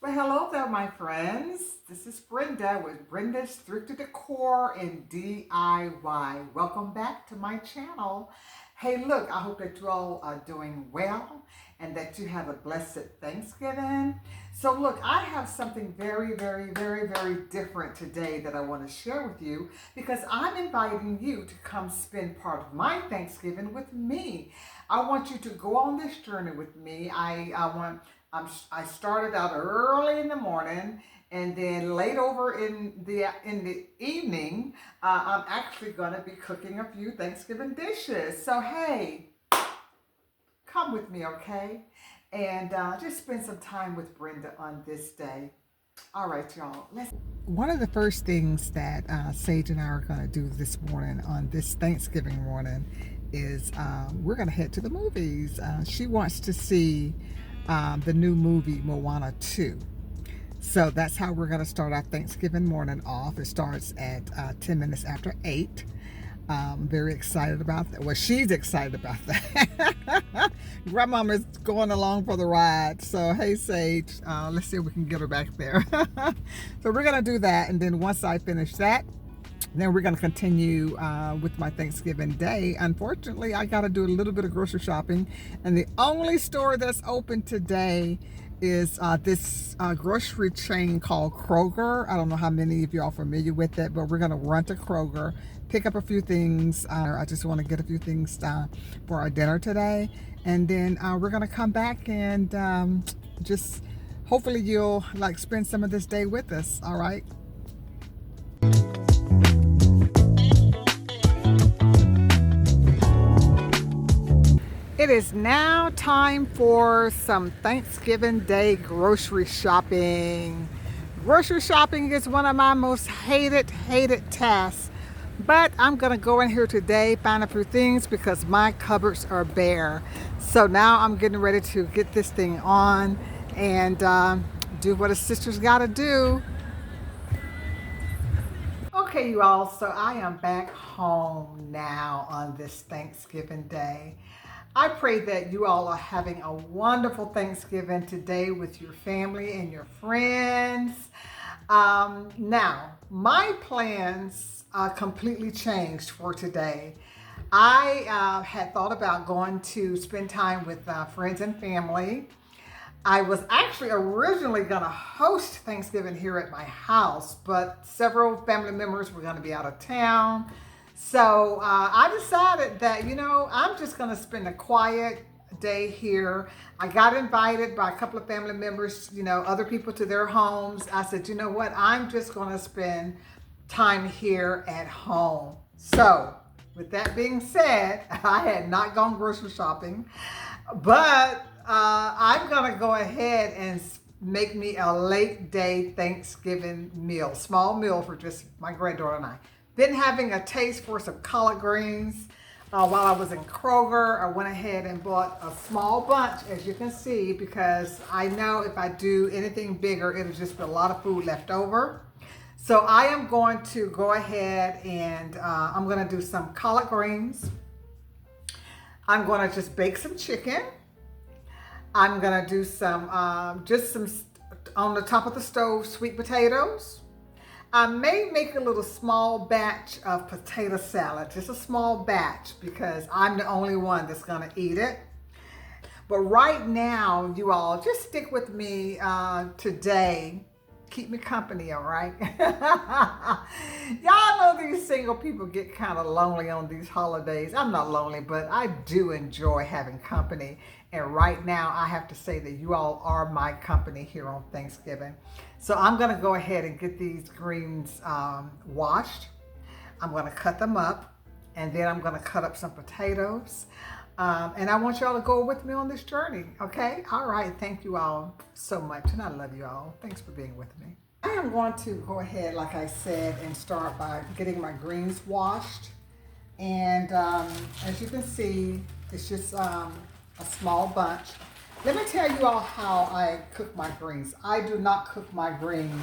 Well, hello there, my friends. This is Brenda with Brenda's Thrifted Decor and DIY. Welcome back to my channel. Hey, look, I hope that you all are doing well and that you have a blessed Thanksgiving. So look, I have something very different today that I want to share with you because I'm inviting you to come spend part of my Thanksgiving with me. I want you to go on this journey with me. I started out early in the morning, and then late over in the evening, I'm actually going to be cooking a few Thanksgiving dishes. So hey, come with me, okay? And just spend some time with Brenda on this day. All right, y'all. One of the first things that Sage and I are going to do this morning on this Thanksgiving morning is we're going to head to the movies. She wants to see the new movie Moana 2. So that's how we're going to start our Thanksgiving morning off. It starts at 10 minutes after 8. Very excited about that. Well, she's excited about that. Grandmama's going along for the ride. So, hey, Sage, let's see if we can get her back there. So we're going to do that. And then once I finish that, then we're going to continue with my Thanksgiving day. Unfortunately, I got to do a little bit of grocery shopping. And the only store that's open today is this grocery chain called Kroger. I don't know how many of y'all are familiar with it, but we're going to run to Kroger, pick up a few things. I just want to get a few things for our dinner today. And then we're going to come back and just hopefully you'll spend some of this day with us. All right. It is now time for some Thanksgiving Day grocery shopping. Grocery shopping is one of my most hated tasks. But I'm going to go in here today, find a few things because my cupboards are bare. So now I'm getting ready to get this thing on and do what a sister's got to do. Okay, you all, so I am back home now on this Thanksgiving Day. I pray that you all are having a wonderful Thanksgiving today with your family and your friends. Now, my plans completely changed for today. I had thought about going to spend time with friends and family. I was actually originally going to host Thanksgiving here at my house, but several family members were going to be out of town. So I decided that, I'm just going to spend a quiet day here. I got invited by a couple of family members, other people to their homes. I said, you know what? I'm just going to spend time here at home. So with that being said, I had not gone grocery shopping, but I'm going to go ahead and make me a late day Thanksgiving meal, small meal for just my granddaughter and I. Been having a taste for some collard greens while I was in Kroger. I went ahead and bought a small bunch, as you can see, because I know if I do anything bigger, it'll just be a lot of food left over. So I am going to go ahead and I'm going to do some collard greens. I'm going to just bake some chicken. I'm going to do some, just some on the top of the stove, sweet potatoes. I may make a little small batch of potato salad, just a small batch because I'm the only one that's gonna eat it. But right now, you all, just stick with me today. Keep me company, all right? Y'all know these single people get kind of lonely on these holidays. I'm not lonely, but I do enjoy having company. And right now, I have to say that you all are my company here on Thanksgiving. So I'm going to go ahead and get these greens washed. I'm going to cut them up, and then I'm going to cut up some potatoes. And I want y'all to go with me on this journey, okay? All right, thank you all so much, and I love you all. Thanks for being with me. I am going to go ahead, like I said, and start by getting my greens washed. And as you can see, it's just a small bunch. Let me tell you all how I cook my greens. I do not cook my greens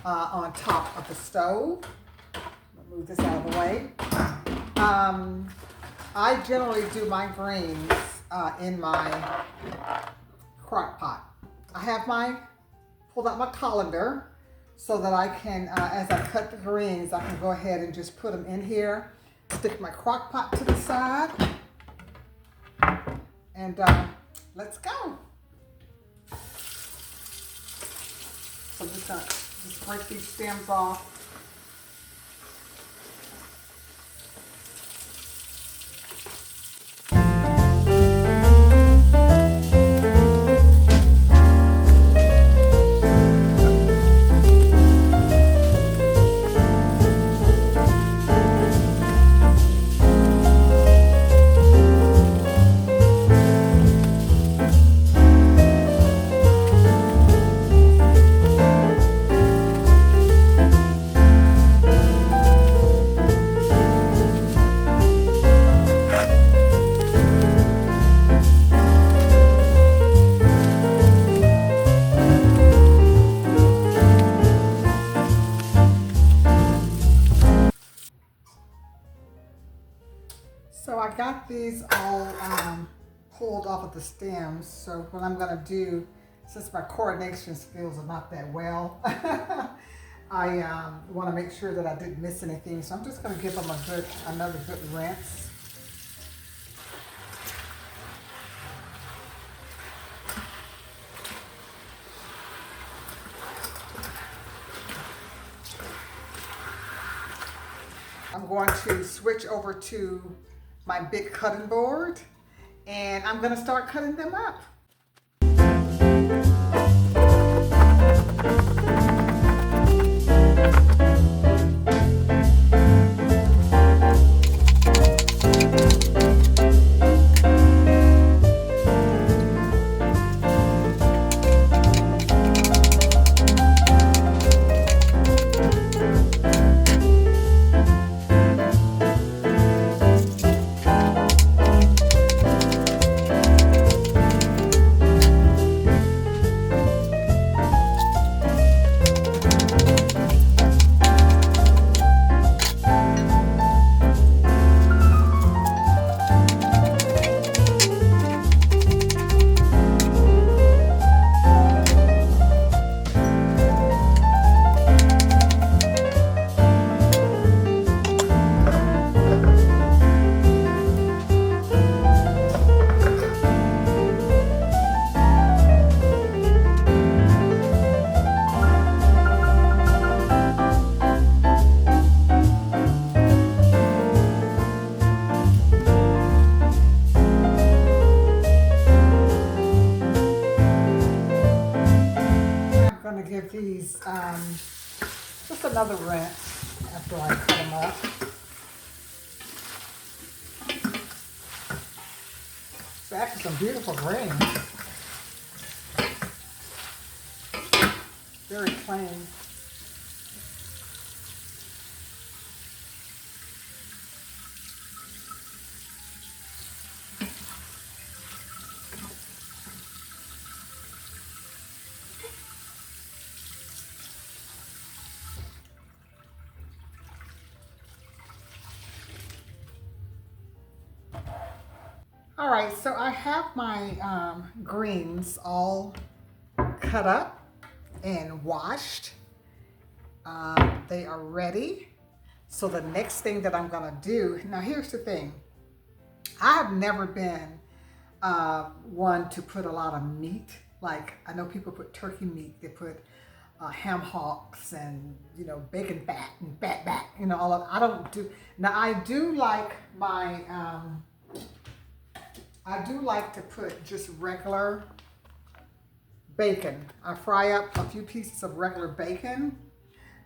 on top of the stove. I'll move this out of the way. I generally do my greens in my crock pot. I have my pulled out my colander so that I can, as I cut the greens, I can go ahead and just put them in here. Stick my crock pot to the side. And let's go. So I'm just gonna break these stems off. So I got these all pulled off of the stems. So what I'm gonna do, since my coordination skills are not that well, I want to make sure that I didn't miss anything. So I'm just gonna give them another good rinse. I'm going to switch over to my big cutting board, and I'm going to start cutting them up. Give these just another rinse after I cut them up. It's actually some beautiful greens. Very plain. All right, so I have my greens all cut up and washed. They are ready. So the next thing that I'm gonna do, now here's the thing. I have never been one to put a lot of meat. Like, I know people put turkey meat, they put ham hocks and, you know, bacon fat and fat back, you know, all of, I don't do, now I do like my, I do like to put just regular bacon. I fry up a few pieces of regular bacon.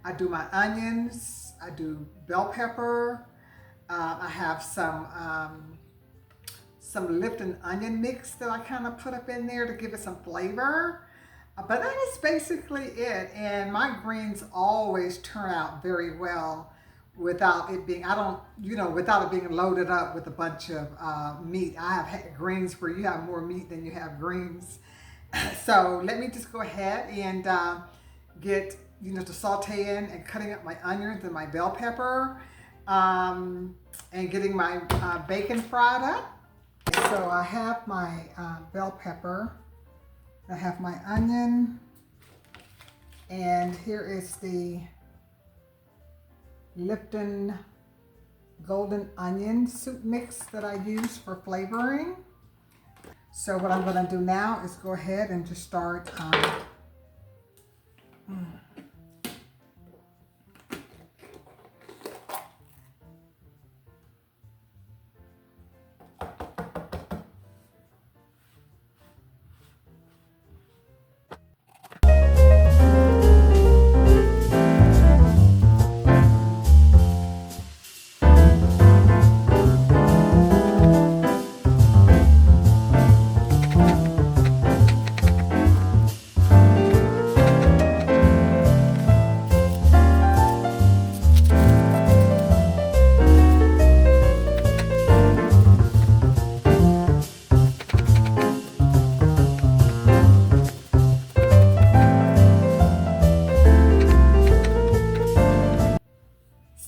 I do my onions. I do bell pepper. I have some Lipton onion mix that I kind of put up in there to give it some flavor. But that is basically it. And my greens always turn out very well without it being, I don't, you know, without it being loaded up with a bunch of meat. I have had greens where you have more meat than you have greens. So let me just go ahead and get, you know, to sauteing and cutting up my onions and my bell pepper and getting my bacon fried up. So I have my bell pepper, I have my onion, And here is the Lipton golden onion soup mix that I use for flavoring. So what I'm going to do now is go ahead and just start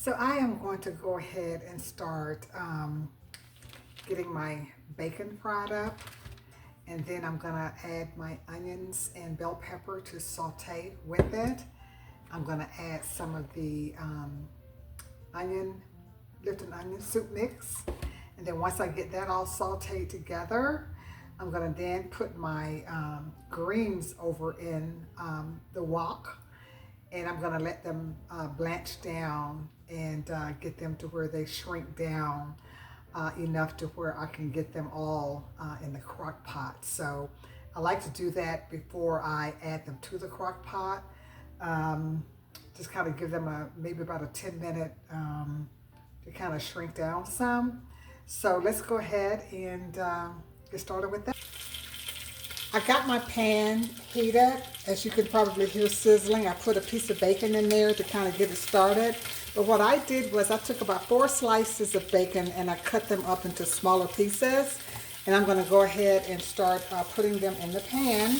So I am going to go ahead and start getting my bacon fried up, and then I'm going to add my onions and bell pepper to saute with it. I'm going to add some of the Lipton onion soup mix, and then once I get that all sauteed together, I'm going to then put my greens over in the wok, and I'm going to let them blanch down and get them to where they shrink down enough to where I can get them all in the crock pot. So I like to do that before I add them to the crock pot. Just kind of give them maybe about a 10-minute to kind of shrink down some. So let's go ahead and get started with that. I got my pan heated. As you can probably hear sizzling, I put a piece of bacon in there to kind of get it started. But what I did was I took about 4 slices of bacon and I cut them up into smaller pieces. And I'm going to go ahead and start putting them in the pan.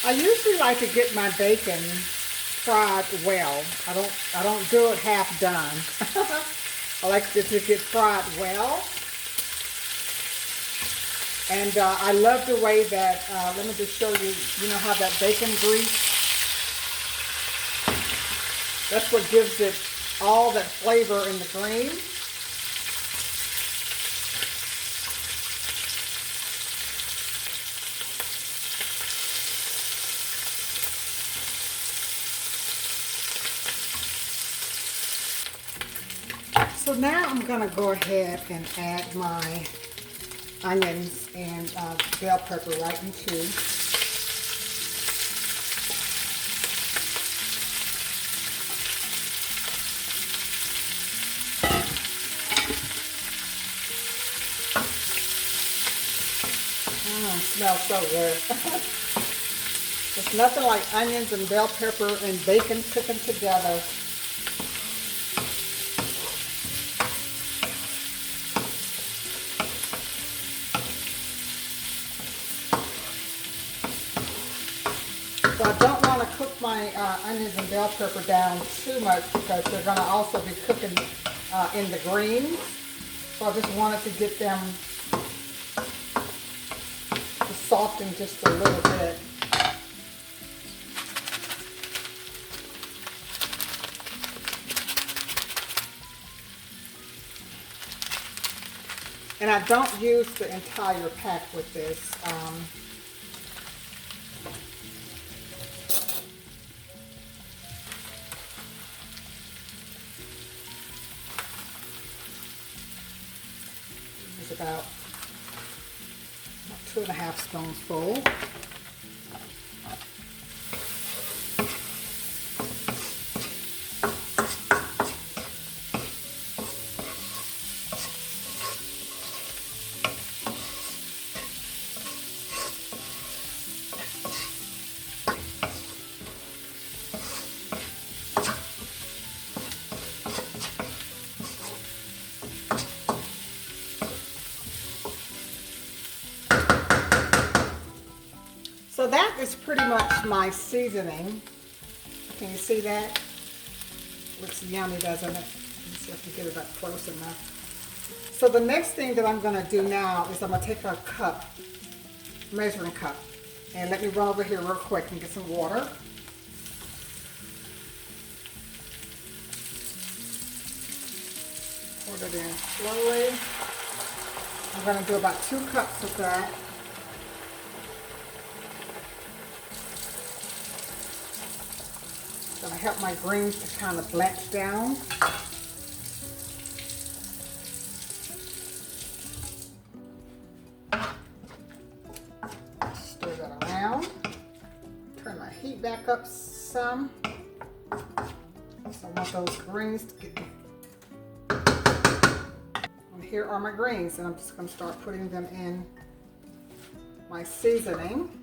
I usually like to get my bacon fried well. I don't do it half done. I like it to get fried well. And I love the way that, let me just show you, you know how that bacon grease, that's what gives it all that flavor in the green. So now I'm going to go ahead and add my onions and bell pepper right into. It smells so good. It's nothing like onions and bell pepper and bacon cooking together. So I don't want to cook my onions and bell pepper down too much because they're going to also be cooking in the greens. So I just wanted to get them to soften just a little bit. And I don't use the entire pack with this. about 2.5 spoonsful. So that is pretty much my seasoning. Can you see that? Looks yummy, doesn't it? Let me see if I can get it up close enough. So the next thing that I'm going to do now is I'm going to take a cup, measuring cup, and let me run over here real quick and get some water. Pour it in slowly. I'm going to do about 2 cups of that. It's going to help my greens to kind of blanch down. Stir that around. Turn my heat back up some. So I want those greens to get. And here are my greens, and I'm just going to start putting them in my seasoning.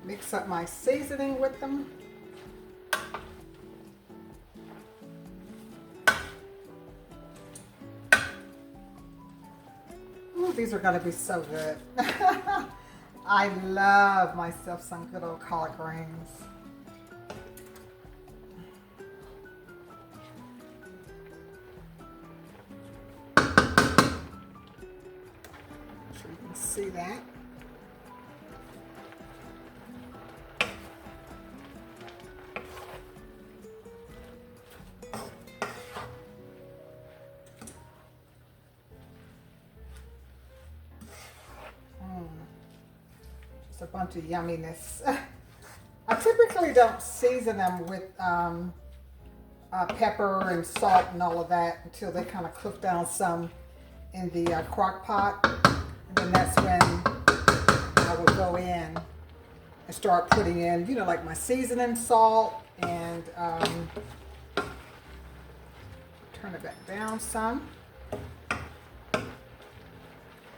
Mix up my seasoning with them. Ooh, these are gonna be so good. I love myself some good old collard greens. Make sure you can see that. Just a bunch of yumminess. I typically don't season them with pepper and salt and all of that until they kind of cook down some in the crock pot. And then that's when I will go in and start putting in, you know, like my seasoning, salt, and turn it back down some.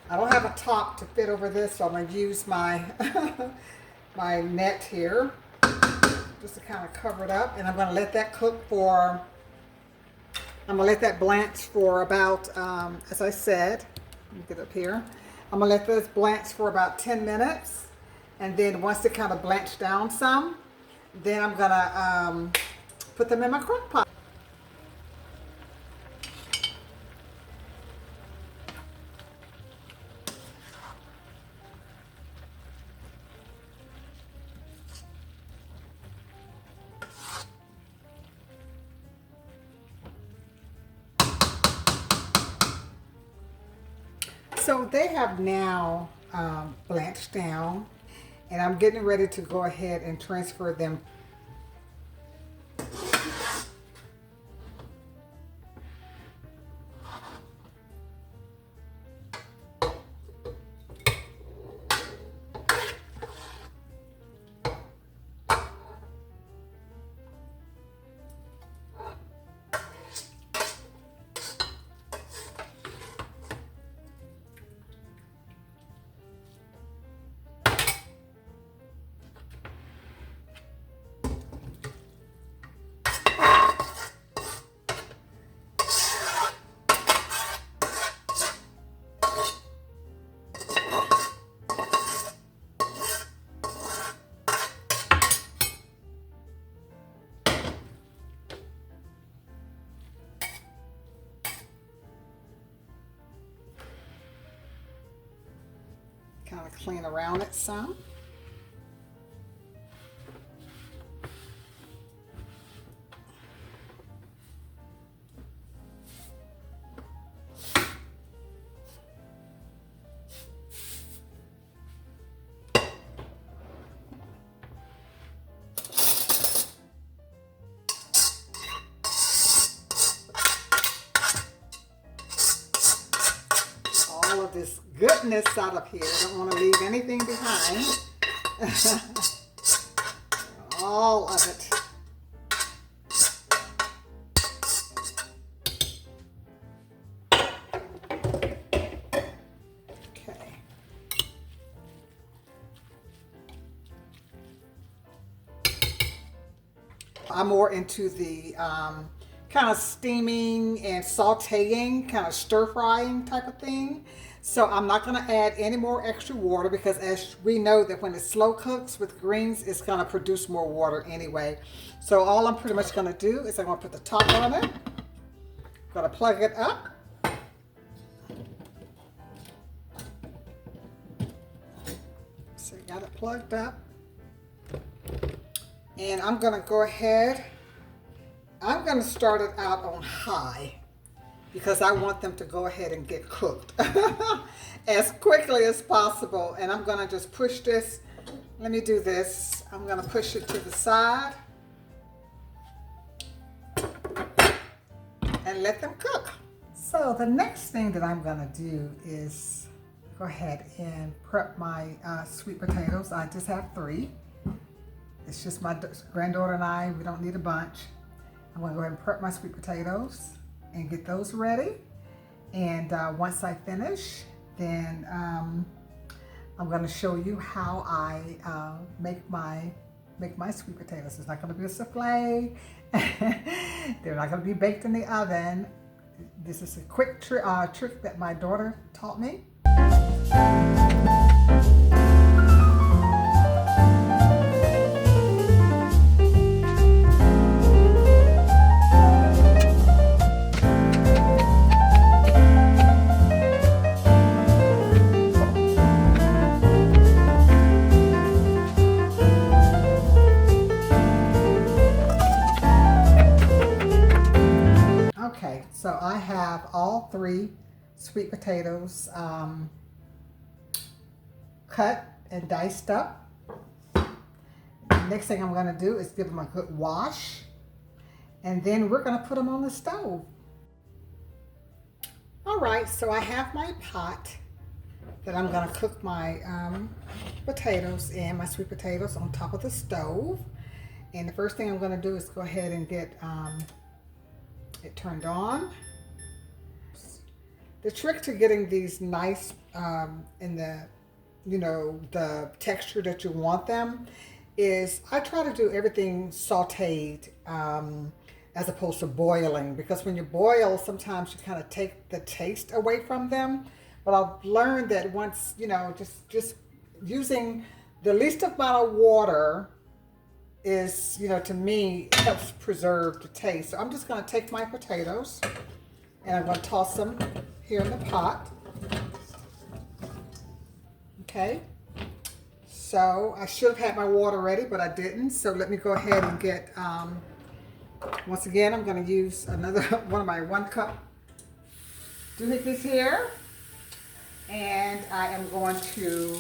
I don't have a top to fit over this, so I'm going to use my my net here just to kind of cover it up, and I'm going to let that cook for, I'm going to let that blanch for about, as I said, let me get up here, I'm going to let this blanch for about 10 minutes, and then once it kind of blanched down some, then I'm going to put them in my crock pot. So they have now blanched down, and I'm getting ready to go ahead and transfer them. Kind of clean around it some. All of this goodness out of here. I don't want to leave anything behind. All of it. Okay. I'm more into the kind of steaming and sauteing, kind of stir frying type of thing. So I'm not going to add any more extra water because as we know that when it slow cooks with greens, it's going to produce more water anyway. So all I'm pretty much going to do is I'm going to put the top on it. I'm going to plug it up. So got it plugged up. And I'm going to go ahead. I'm going to start it out on high because I want them to go ahead and get cooked as quickly as possible. And I'm going to just push this. Let me do this. I'm going to push it to the side and let them cook. So the next thing that I'm going to do is go ahead and prep my sweet potatoes. I just have 3. It's just my granddaughter and I. We don't need a bunch. I'm going to go ahead and prep my sweet potatoes and get those ready. And once I finish, then I'm going to show you how I make my sweet potatoes. It's not going to be a souffle. They're not going to be baked in the oven. This is a quick trick that my daughter taught me. Okay, so I have all 3 sweet potatoes cut and diced up. The next thing I'm going to do is give them a good wash, and then we're going to put them on the stove. All right, so I have my pot that I'm going to cook my potatoes in, my sweet potatoes on top of the stove. And the first thing I'm going to do is go ahead and get it turned on. The trick to getting these nice in the, you know, the texture that you want them is I try to do everything sauteed as opposed to boiling, because when you boil, sometimes you kind of take the taste away from them. But I've learned that once, you know, just using the least amount of water is, you know, to me, helps preserve the taste. So I'm just going to take my potatoes and I'm going to toss them here in the pot. Okay. So I should have had my water ready, but I didn't. So let me go ahead and get, once again, I'm going to use another one of my 1 cup doohickeys here. And I am going to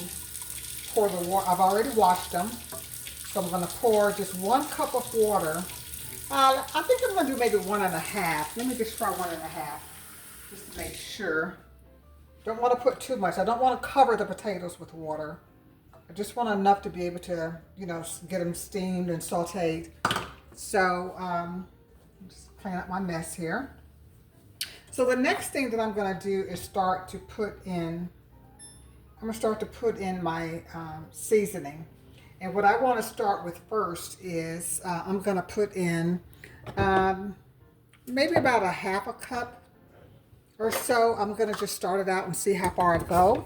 pour the water. I've already washed them. So I'm going to pour just 1 cup of water. I think I'm going to do maybe 1.5. Let me just try 1.5, just to make sure. Don't want to put too much. I don't want to cover the potatoes with water. I just want enough to be able to, you know, get them steamed and sauteed. So just clean up my mess here. So the next thing that I'm going to do is start to put in, my seasoning. And what I want to start with first is I'm going to put in maybe about 1/2 cup or so. I'm going to just start it out and see how far I go.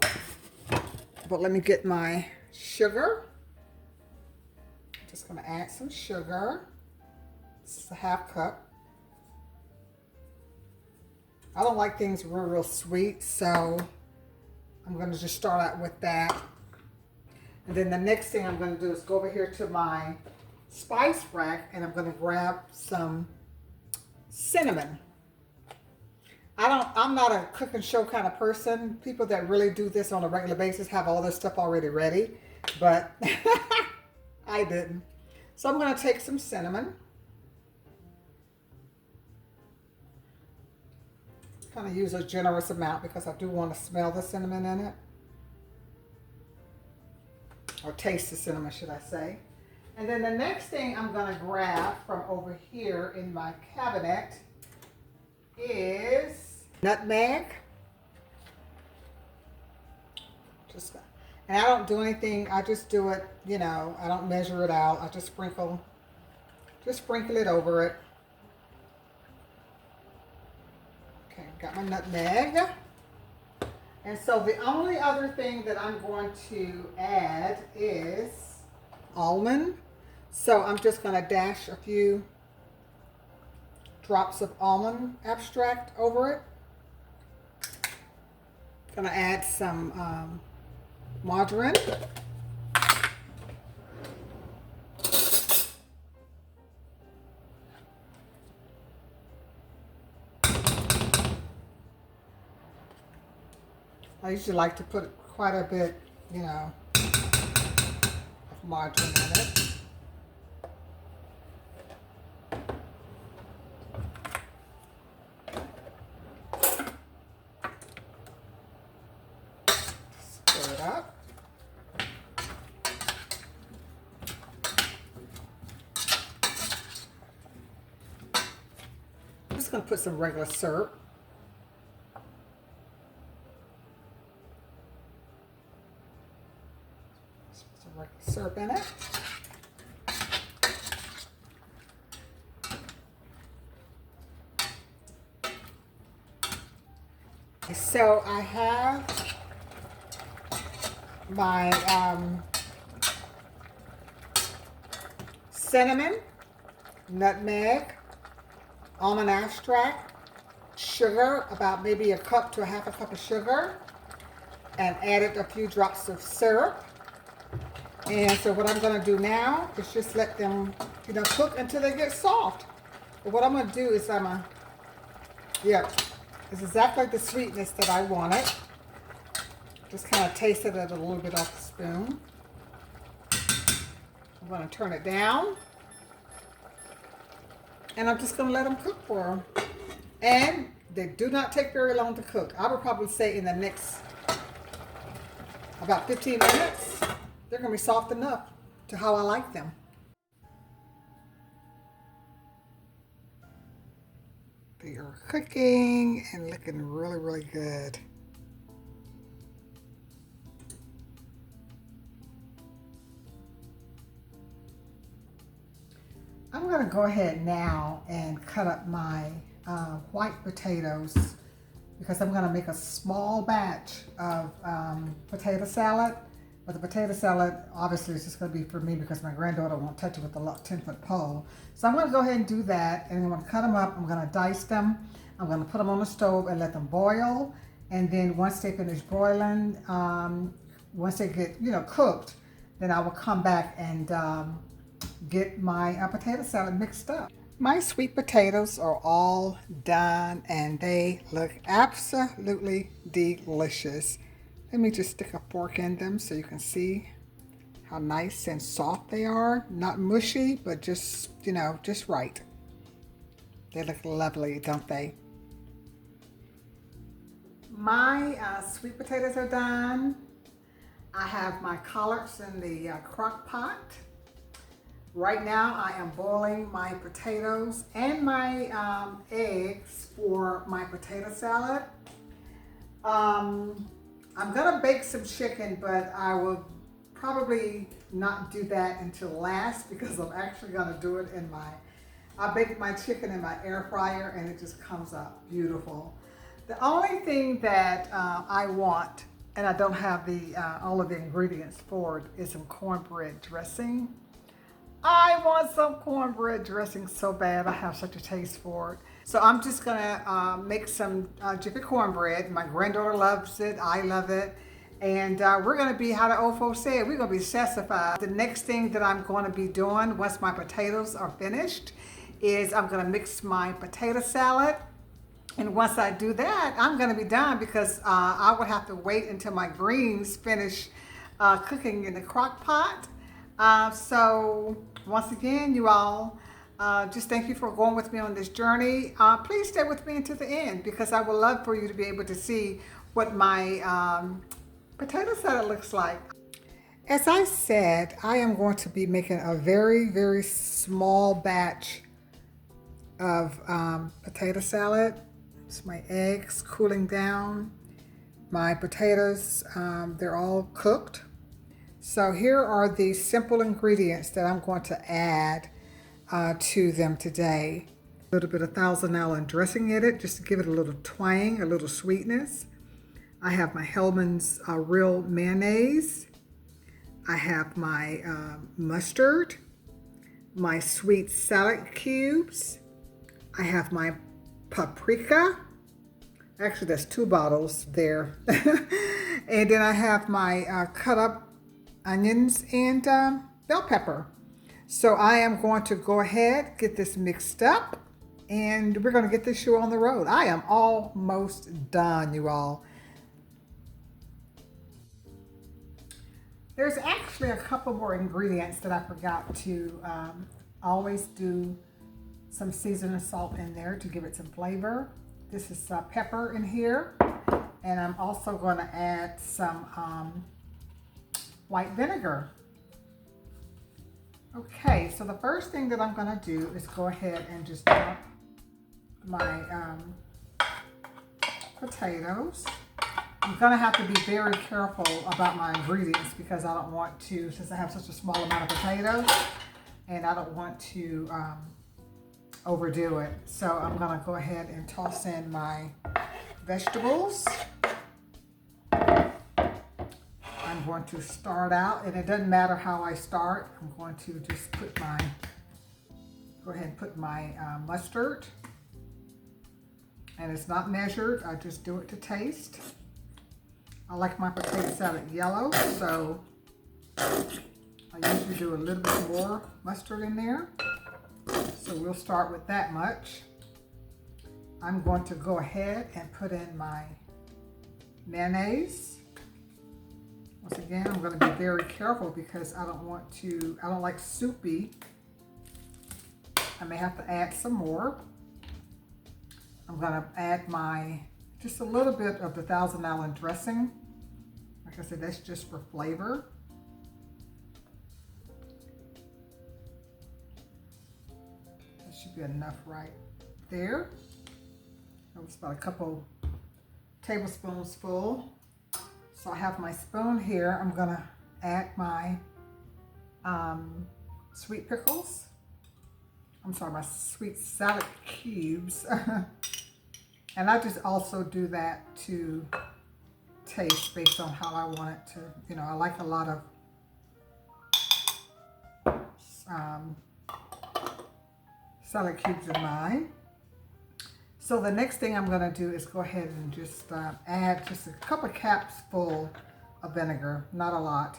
But let me get my sugar. Just going to add some sugar. This is 1/2 cup. I don't like things real sweet, so I'm going to just start out with that. And then the next thing I'm going to do is go over here to my spice rack and I'm going to grab some cinnamon. I'm not a cook and show kind of person. People that really do this on a regular basis have all this stuff already ready, but I didn't. So I'm going to take some cinnamon. Kind of use a generous amount because I do want to smell the cinnamon in it. Or taste the cinnamon, should I say. And then the next thing I'm going to grab from over here in my cabinet is nutmeg. And I don't do anything, I just do it, you know, I don't measure it out. I just sprinkle it over it. Okay, got my nutmeg. And so the only other thing that I'm going to add is almond. So I'm just going to dash a few drops of almond extract over it. Going to add some margarine. I usually like to put quite a bit, you know, of margarine in it. Stir it up. I'm just going to put some regular syrup. Syrup in it. So I have my cinnamon, nutmeg, almond extract, sugar, about maybe a cup to a half a cup of sugar, and added a few drops of syrup. And so what I'm going to do now is just let them, you know, cook until they get soft. But what I'm going to do is it's exactly the sweetness that I wanted. Just kind of tasted it a little bit off the spoon. I'm going to turn it down. And I'm just going to let them cook for them. And they do not take very long to cook. I would probably say in the next about 15 minutes. They're going to be soft enough to how I like them. They are cooking and looking really, really good. I'm going to go ahead now and cut up my white potatoes because I'm going to make a small batch of potato salad. But the potato salad, obviously, is just going to be for me because my granddaughter won't touch it with the 10-foot pole. So I'm going to go ahead and do that, and I'm going to cut them up. I'm going to dice them. I'm going to put them on the stove and let them boil. And then once they finish boiling, once they get, you know, cooked, then I will come back and get my potato salad mixed up. My sweet potatoes are all done, and they look absolutely delicious. Let me just stick a fork in them so you can see how nice and soft they are. Not mushy, but just, you know, just right. They look lovely, don't they? My sweet potatoes are done. I have my collards in the crock pot. Right now I am boiling my potatoes and my eggs for my potato salad. I'm gonna bake some chicken, but I will probably not do that until last because I'm actually gonna do it in I bake my chicken in my air fryer and it just comes out beautiful. The only thing that I want, and I don't have all of the ingredients for it, is some cornbread dressing. I want some cornbread dressing so bad. I have such a taste for it. So I'm just gonna make some Jiffy cornbread. My granddaughter loves it. I love it. And we're going to be, how the old folks say it, we're going to be sassified. The next thing that I'm going to be doing once my potatoes are finished is I'm going to mix my potato salad. And once I do that, I'm going to be done because I would have to wait until my greens finish cooking in the crock pot. So once again, you all, just thank you for going with me on this journey. Please stay with me until the end because I would love for you to be able to see what my potato salad looks like. As I said, I am going to be making a very, very small batch of potato salad. It's my eggs cooling down. My potatoes, they're all cooked. So here are the simple ingredients that I'm going to add to them today. A little bit of Thousand Island dressing in it, just to give it a little twang, a little sweetness. I have my Hellmann's real mayonnaise. I have my mustard, my sweet salad cubes. I have my paprika. Actually, that's 2 bottles there. And then I have my cut up onions and bell pepper. So I am going to go ahead, get this mixed up, and we're going to get this show on the road. I am almost done, you all. There's actually a couple more ingredients that I forgot to always do some seasoning salt in there to give it some flavor. This is pepper in here, and I'm also going to add some white vinegar. Okay, so the first thing that I'm going to do is go ahead and just drop my potatoes. I'm going to have to be very careful about my ingredients because I don't want to, since I have such a small amount of potatoes, and I don't want to overdo it. So I'm going to go ahead and toss in my vegetables. I'm going to start out, and it doesn't matter how I start. I'm going to just go ahead and put my mustard. And it's not measured, I just do it to taste. I like my potato salad yellow, so I usually do a little bit more mustard in there. So we'll start with that much. I'm going to go ahead and put in my mayonnaise. Once again, I'm going to be very careful because I don't like soupy. I may have to add some more. I'm going to add just a little bit of the Thousand Island dressing. Like I said, that's just for flavor. That should be enough right there. That was about a couple tablespoons full. So I have my spoon here. I'm going to add my sweet pickles. I'm sorry, my sweet salad cubes. And I just also do that to taste based on how I want it to, I like a lot of salad cubes in mine. So the next thing I'm going to do is go ahead and just add just a couple of caps full of vinegar, not a lot.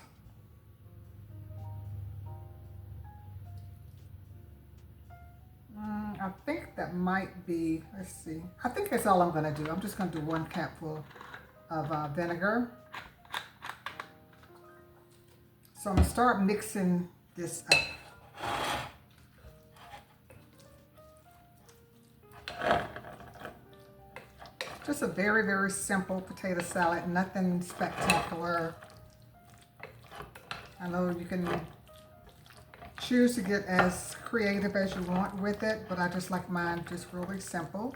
I think that might be, let's see. I think that's all I'm going to do. I'm just going to do 1 capful of vinegar. So I'm going to start mixing this up. Just a very, very simple potato salad, nothing spectacular. I know you can choose to get as creative as you want with it, but I just like mine just really simple.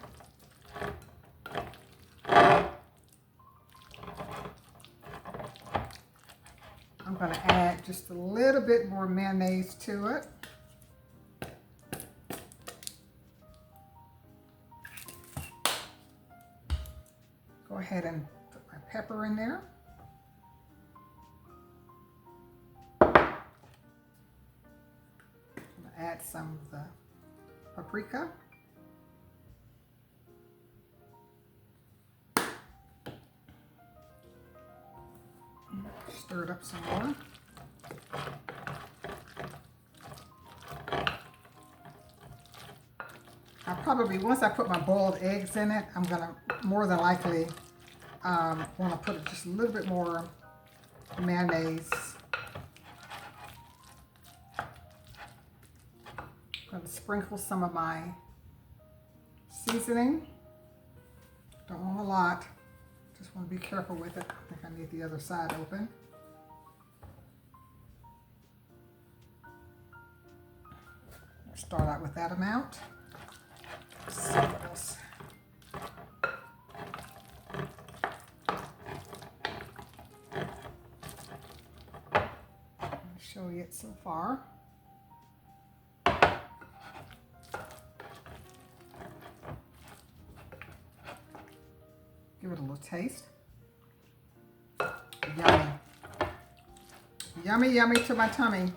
I'm going to add just a little bit more mayonnaise to it. Go ahead and put my pepper in there. Add some of the paprika. Stir it up some more. I probably, once I put my boiled eggs in it, I'm gonna more than likely want to put just a little bit more mayonnaise. I'm gonna sprinkle some of my seasoning. Don't want a lot. Just want to be careful with it. I think I need the other side open. I'll start out with that amount. Let's see what else. I'll show you it so far. Give it a little taste. Yummy. Yummy, yummy to my tummy.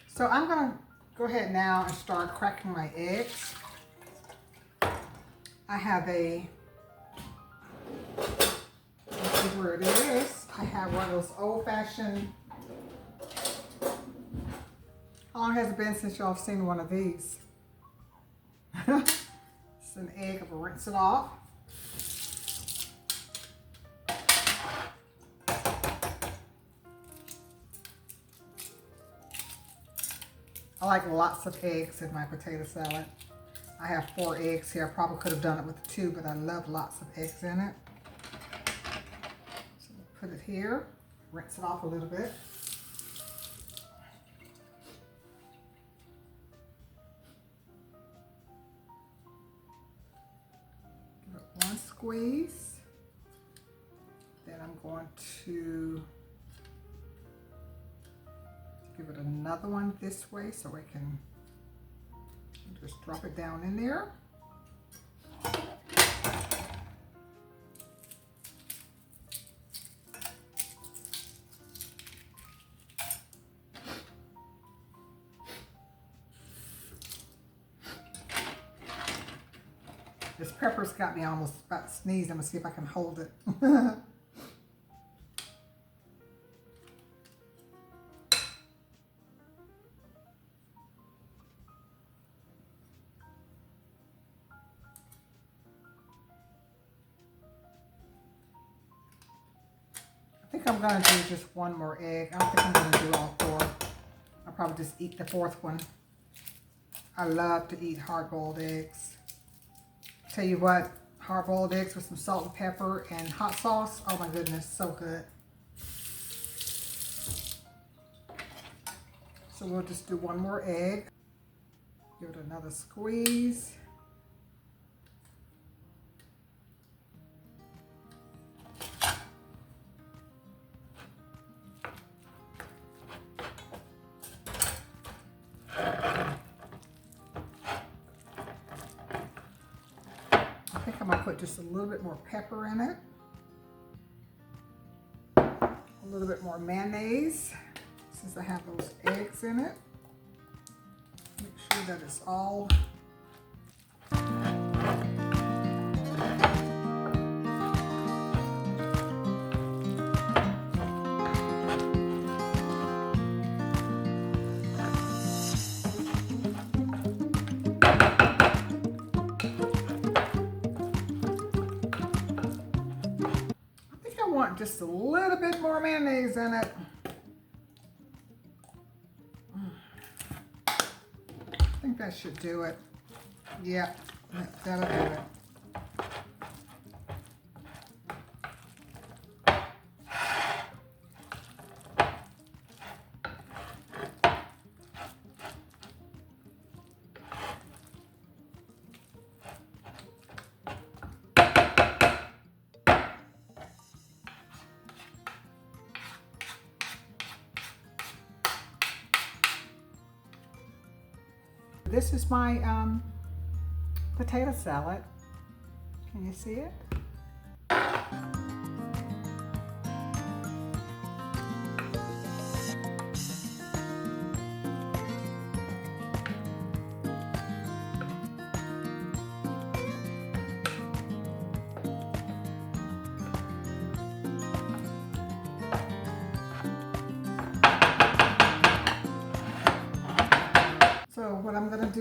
So I'm going to go ahead now and start cracking my eggs. I have a, let's see where it is. I have one of those old-fashioned, how long has it been since y'all have seen one of these? It's an egg, I'm going to rinse it off. I like lots of eggs in my potato salad. I have 4 eggs here. I probably could have done it with 2, but I love lots of eggs in it. So put it here, rinse it off a little bit. Give it one squeeze. Then I'm going to give it another one this way so I can just drop it down in there. This pepper's got me almost about to sneeze. I'm gonna see if I can hold it. I think I'm gonna do just one more egg. I don't think I'm gonna do all 4. I'll probably just eat the 4th one. I love to eat hard-boiled eggs. Tell you what, hard-boiled eggs with some salt and pepper and hot sauce. Oh my goodness, so good. So we'll just do one more egg. Give it another squeeze. I think I'm gonna put just a little bit more pepper in it. A little bit more mayonnaise, since I have those eggs in it. Make sure that it's all just a little bit more mayonnaise in it. I think that should do it. Yeah, that'll do it. This is my potato salad. Can you see it?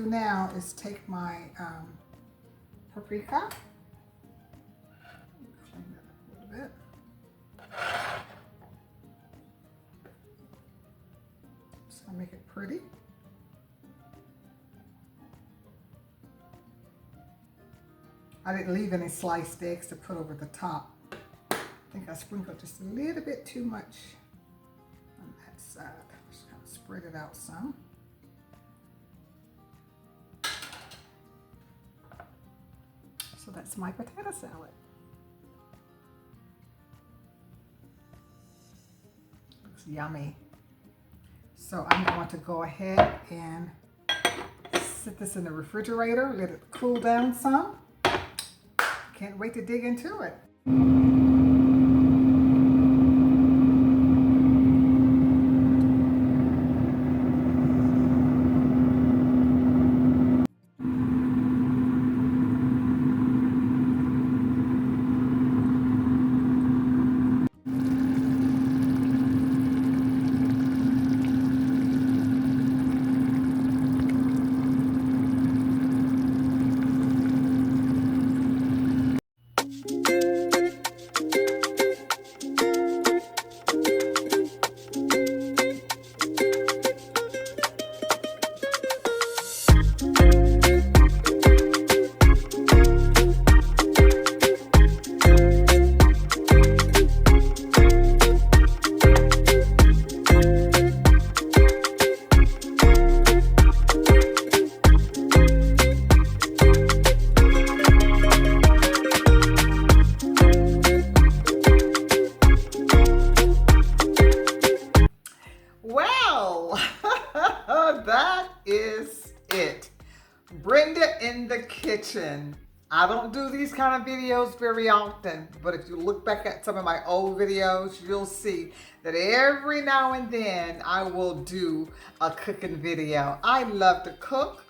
do now is take my paprika, clean that up a little bit. Just gonna make it pretty. I didn't leave any sliced eggs to put over the top. I think I sprinkled just a little bit too much on that side. Just kind of spread it out some. So that's my potato salad. Looks yummy. So I'm going to go ahead and sit this in the refrigerator, let it cool down some. Can't wait to dig into it. Well, that is it. Brenda in the kitchen. I don't do these kind of videos very often, but if you look back at some of my old videos, you'll see that every now and then I will do a cooking video. I love to cook,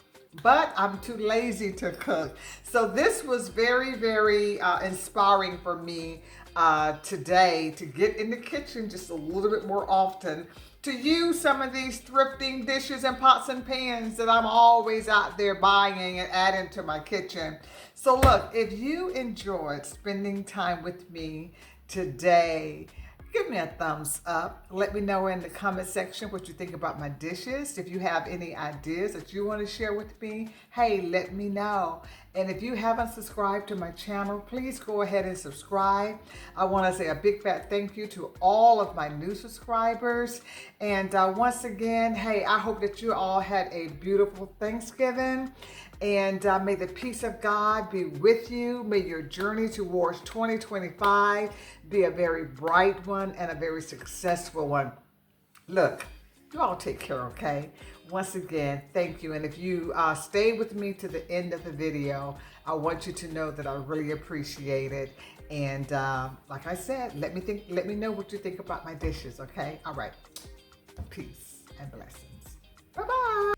but I'm too lazy to cook. So this was very, very inspiring for me today to get in the kitchen just a little bit more often, to use some of these thrifting dishes and pots and pans that I'm always out there buying and adding to my kitchen. So look, if you enjoyed spending time with me today, give me a thumbs up. Let me know in the comment section what you think about my dishes. If you have any ideas that you want to share with me, hey, let me know. And if you haven't subscribed to my channel, please go ahead and subscribe. I want to say a big fat thank you to all of my new subscribers. And once again, hey, I hope that you all had a beautiful Thanksgiving. And may the peace of God be with you. May your journey towards 2025 be a very bright one and a very successful one. Look, you all take care, okay? Once again, thank you. And if you stay with me to the end of the video, I want you to know that I really appreciate it. And like I said, let me know what you think about my dishes, okay? All right. Peace and blessings. Bye-bye.